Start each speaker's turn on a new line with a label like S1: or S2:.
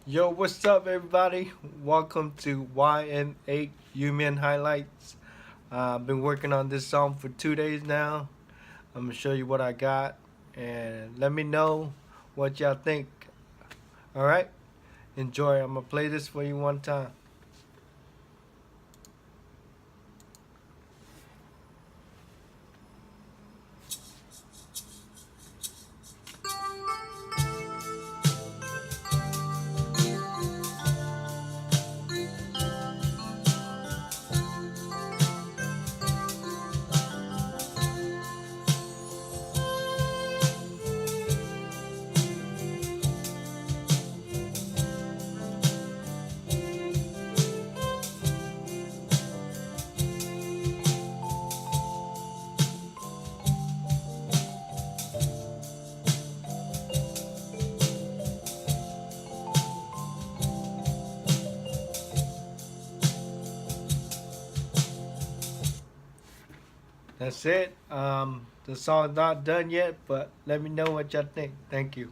S1: Yo, what's up, everybody? Welcome to YMH Mien highlights. I've been working on this song for 2 days now. I'm gonna show you what I got, and let me know what y'all think. All right, enjoy. I'm gonna play this for you one time. That's it. The song's not done yet, but let me know what y'all think. Thank you.